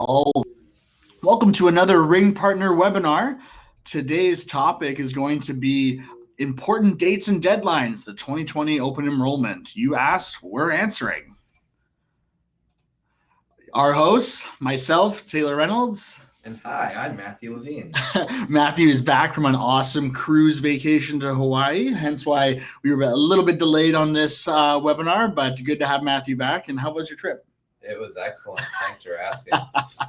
Oh, welcome to another Ring Partner webinar. Today's topic is going to be important dates and deadlines, the 2020 open enrollment. You asked, we're answering. Our hosts, myself, Taylor Reynolds. And hi, I'm Matthew Levine. Matthew is back from an awesome cruise vacation to Hawaii, hence why we were a little bit delayed on this webinar, but good to have Matthew back. And how was your trip? It was excellent. Thanks for asking.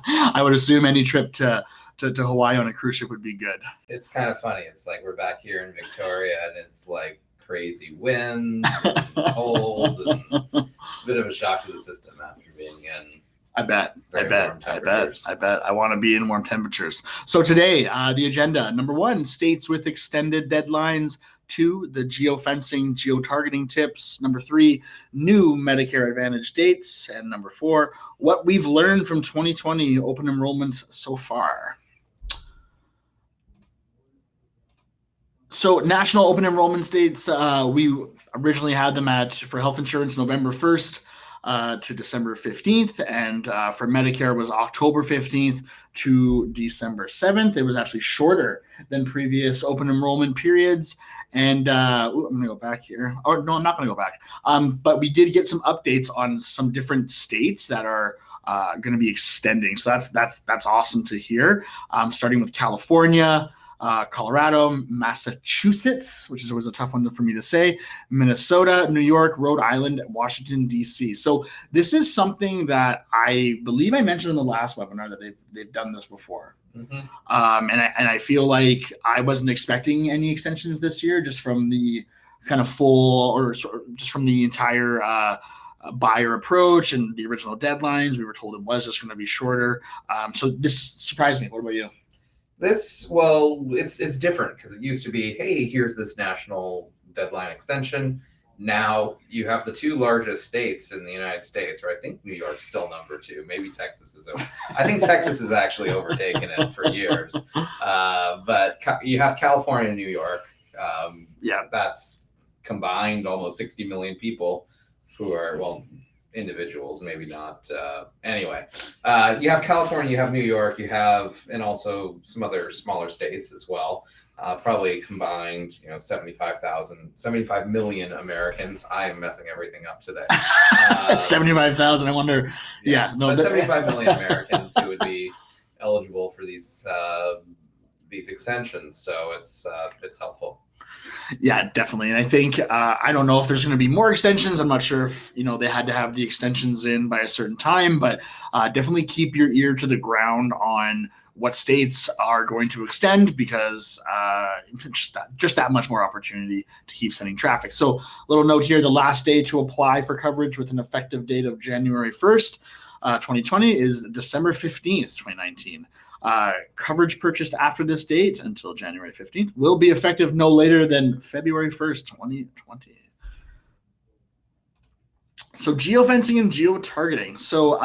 I would assume any trip to Hawaii on a cruise ship would be good. It's kind of funny. It's like we're back here in Victoria and it's like crazy winds and cold. And it's a bit of a shock to the system after being in. I bet. I want to be in warm temperatures. So today, the agenda, number 1, states with extended deadlines. 2, the geo-fencing, geo-targeting tips. Number 3, new Medicare Advantage dates. And number 4, what we've learned from 2020 open enrollment so far. So national open enrollment dates, we originally had them for health insurance November 1st. To December 15th, and for Medicare was October 15th to December 7th. It was actually shorter than previous open enrollment periods. And I'm going to go back here. Or no, I'm not going to go back. But we did get some updates on some different states that are going to be extending. So that's awesome to hear. Starting with California, Colorado, Massachusetts, which was a tough one for me to say, Minnesota, New York, Rhode Island, Washington, D.C. So this is something that I believe I mentioned in the last webinar that they've done this before. Mm-hmm. And I feel like I wasn't expecting any extensions this year, just from the kind of full or just from the entire buyer approach and the original deadlines. We were told it was just going to be shorter. So this surprised me. What about you? It's different because it used to be, hey, here's this national deadline extension. Now you have the 2 largest states in the United States, or I think New York's still number 2. Maybe Texas is over. I think Texas has actually overtaken it for years. But you have California and New York. That's combined almost 60 million people who are, individuals, maybe not. Anyway, you have California, you have New York, and also some other smaller states as well. Probably combined, 75 million Americans. I am messing everything up today. 75,000. I wonder. Yeah, no, 75 million Americans who would be eligible for these extensions. So it's helpful. Yeah, definitely. And I think, I don't know if there's going to be more extensions. I'm not sure if, they had to have the extensions in by a certain time, but definitely keep your ear to the ground on what states are going to extend, because just that much more opportunity to keep sending traffic. So little note here, the last day to apply for coverage with an effective date of January 1st, 2020 is December 15th, 2019. Coverage purchased after this date until January 15th will be effective no later than February 1st, 2020. So geofencing and geo-targeting. So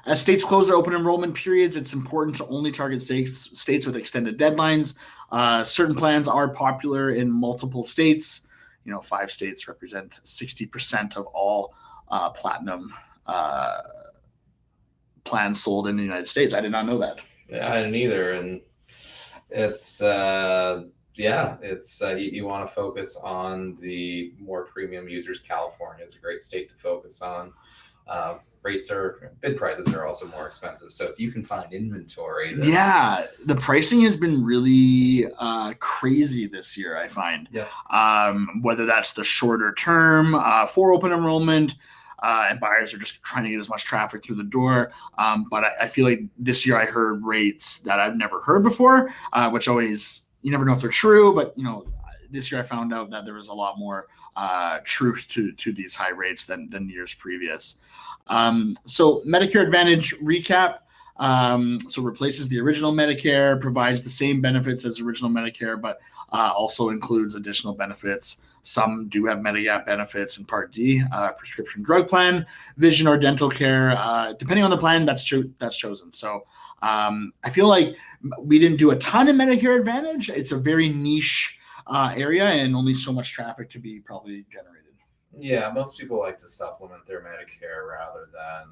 as states close their open enrollment periods, it's important to only target states with extended deadlines. Certain plans are popular in multiple states. 5 states represent 60% of all platinum plans sold in the United States. I did not know that. Yeah, I didn't either. And it's, you want to focus on the more premium users. California is a great state to focus on. Bid prices are also more expensive. So if you can find inventory. The pricing has been really crazy this year, I find. Yeah. Whether that's the shorter term for open enrollment, and buyers are just trying to get as much traffic through the door. But I feel like this year I heard rates that I've never heard before, which always, you never know if they're true, but this year I found out that there was a lot more truth to these high rates than years previous. So Medicare Advantage recap. So replaces the original Medicare, provides the same benefits as original Medicare, but also includes additional benefits. Some do have Medigap benefits in Part D, prescription drug plan, vision or dental care, depending on the plan that's chosen. So I feel like we didn't do a ton in Medicare Advantage. It's a very niche area and only so much traffic to be probably generated. Yeah, most people like to supplement their Medicare rather than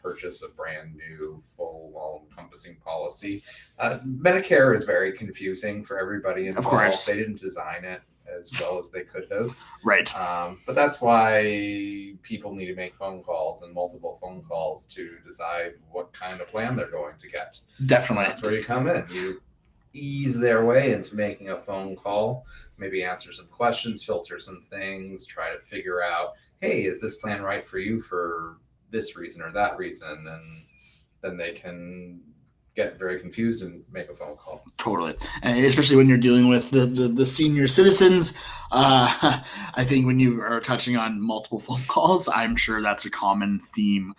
purchase a brand new, full, all-encompassing policy. Medicare is very confusing for everybody involved. Of course. They didn't design it as well as they could have. Right. But that's why people need to make phone calls and multiple phone calls to decide what kind of plan they're going to get. Definitely. And that's where you come in. You ease their way into making a phone call, maybe answer some questions, filter some things, try to figure out, hey, is this plan right for you for this reason or that reason? And then they can get very confused and make a phone call. Totally. And especially when you're dealing with the senior citizens. I think when you are touching on multiple phone calls, I'm sure that's a common theme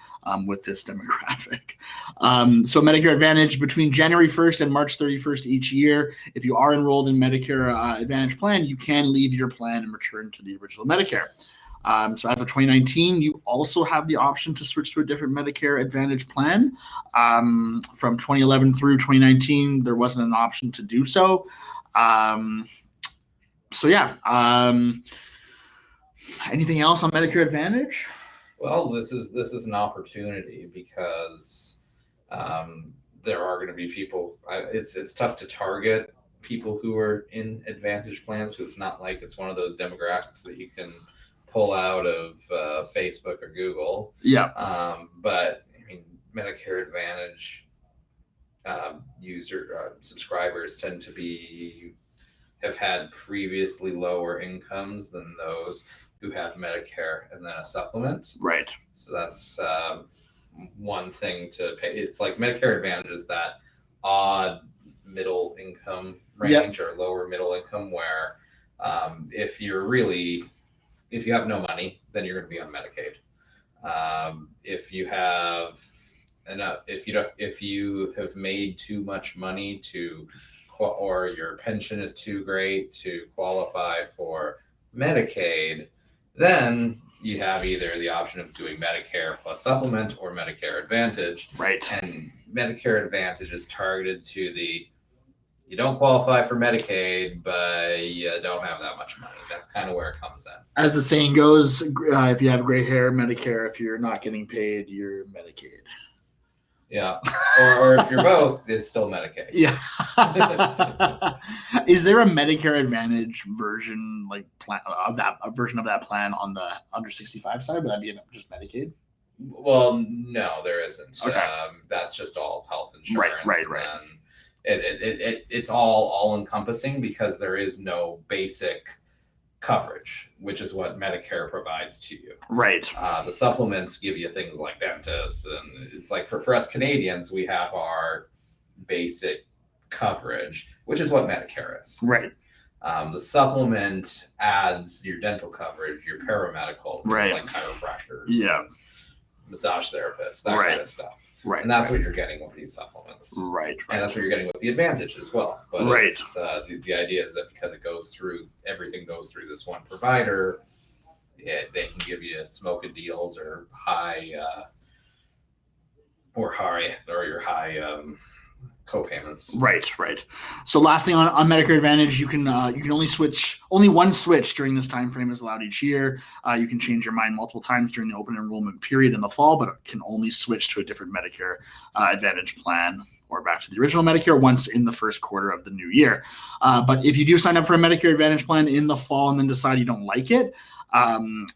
with this demographic. So Medicare Advantage between January 1st and March 31st each year. If you are enrolled in Medicare Advantage plan, you can leave your plan and return to the original Medicare. So as of 2019, you also have the option to switch to a different Medicare Advantage plan. From 2011 through 2019, there wasn't an option to do so. Anything else on Medicare Advantage? Well, this is an opportunity because there are going to be people. It's tough to target people who are in Advantage plans because it's not like it's one of those demographics that you can pull out of Facebook or Google. Yeah. But I mean, Medicare Advantage subscribers tend to have had previously lower incomes than those who have Medicare and then a supplement. Right. So that's one thing to pay. It's like Medicare Advantage is that odd middle income range or lower middle income where if you have no money, then you're going to be on Medicaid. If you have enough, if you have made too much money or your pension is too great to qualify for Medicaid, then you have either the option of doing Medicare plus supplement or Medicare Advantage. Right. And Medicare Advantage is targeted to you don't qualify for Medicaid, but you don't have that much money. That's kind of where it comes in. As the saying goes, if you have gray hair, Medicare. If you're not getting paid, you're Medicaid. Yeah. Or if you're both, it's still Medicaid. Yeah. Is there a Medicare Advantage version a version of that plan on the under 65 side? Would that be just Medicaid? Well, no, there isn't. Okay. That's just all health insurance. Right. It's all encompassing because there is no basic coverage, which is what Medicare provides to you. Right. The supplements give you things like dentists, and it's like for us Canadians, we have our basic coverage, which is what Medicare is. Right. The supplement adds your dental coverage, your paramedical, things like chiropractors, massage therapists, that kind of stuff. Right. And that's what you're getting with these supplements. Right. And that's what you're getting with the Advantage as well. But it's, the idea is that because everything goes through this one provider, they can give you smoking deals or your high co-payments. Right. So last thing on Medicare Advantage, you can only one switch during this time frame is allowed each year. You can change your mind multiple times during the open enrollment period in the fall, but it can only switch to a different Medicare Advantage plan or back to the original Medicare once in the first quarter of the new year. But if you do sign up for a Medicare Advantage plan in the fall and then decide you don't like it, and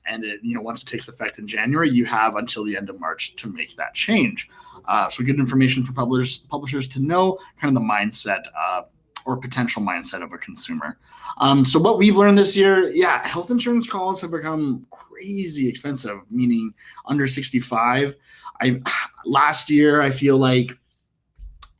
once it takes effect in January, you have until the end of March to make that change. So good information for publishers to know kind of the mindset or potential mindset of a consumer. So what we've learned this year, health insurance calls have become crazy expensive, meaning under 65. Last year, I feel like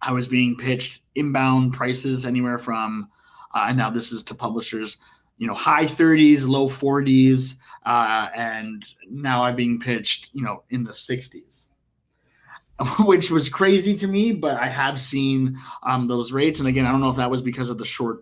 I was being pitched inbound prices anywhere from, and now this is to publishers, high 30s, low 40s, and now I'm being pitched, in the 60s, which was crazy to me. But I have seen those rates, and again, I don't know if that was because of the shorter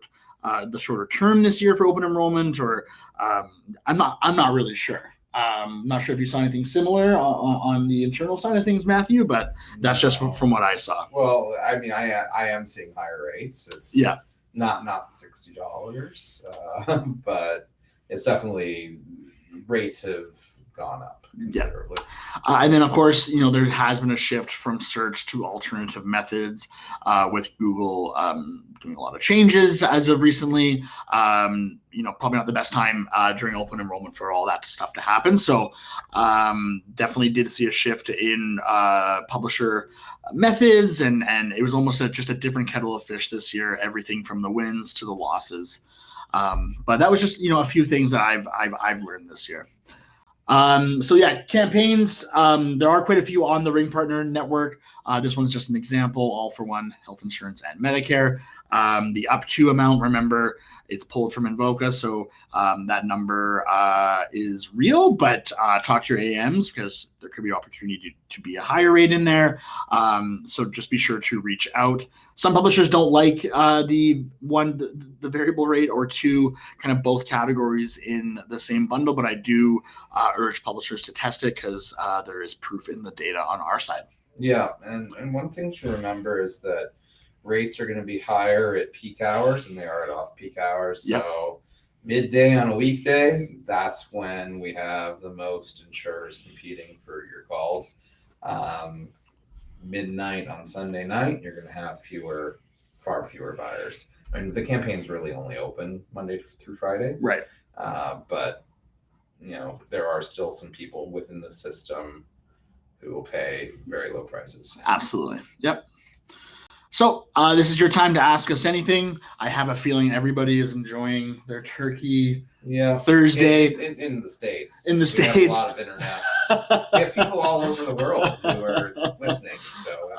term this year for open enrollment, or I'm not really sure. Not sure if you saw anything similar on the internal side of things, Matthew, but that's just from what I saw. Well, I mean, I am seeing higher rates. It's not $60, but it's definitely rates have gone up considerably. And then, of course, there has been a shift from search to alternative methods with Google doing a lot of changes as of recently. Probably not the best time during open enrollment for all that stuff to happen. So definitely did see a shift in publisher methods, and it was almost just a different kettle of fish this year, everything from the wins to the losses. But that was just, a few things that I've learned this year. Campaigns. There are quite a few on the Ring Partner Network. This one's just an example, all for one, health insurance and Medicare. The up to amount, remember, it's pulled from Invoca, so that number is real, but talk to your AMs because there could be opportunity to be a higher rate in there. So just be sure to reach out. Some publishers don't like the variable rate, or two, kind of both categories in the same bundle, but I do urge publishers to test it because there is proof in the data on our side. Yeah, and one thing to remember is that rates are going to be higher at peak hours than they are at off-peak hours. Yep. So midday on a weekday, that's when we have the most insurers competing for your calls. Midnight on Sunday night, you're going to have far fewer buyers. I mean, the campaign's really only open Monday through Friday. Right. But, there are still some people within the system who will pay very low prices. Absolutely. Yep. So this is your time to ask us anything. I have a feeling everybody is enjoying their turkey Thursday. In the States. In the States. We have a lot of internet. We have people all over the world who are listening. So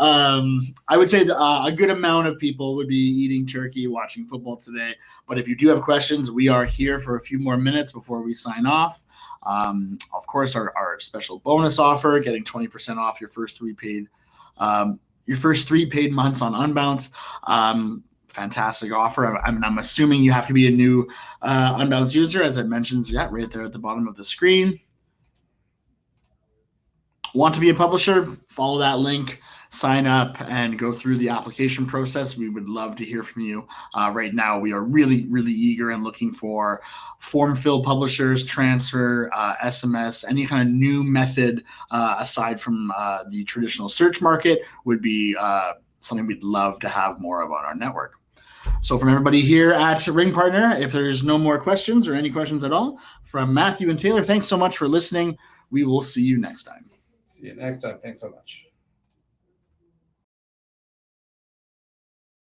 I would say a good amount of people would be eating turkey, watching football today. But if you do have questions, we are here for a few more minutes before we sign off. Of course, our special bonus offer, getting 20% off your first three paid months on Unbounce. Fantastic offer. I'm assuming you have to be a new Unbounce user, as it mentions, right there at the bottom of the screen. Want to be a publisher? Follow that link, sign up, and go through the application process. We would love to hear from you. Right now, we are really, really eager and looking for form-filled publishers, transfer, SMS, any kind of new method aside from the traditional search market would be something we'd love to have more of on our network. So from everybody here at Ring Partner, if there's no more questions or any questions at all, from Matthew and Taylor, thanks so much for listening. We will see you next time. See you next time. Thanks so much.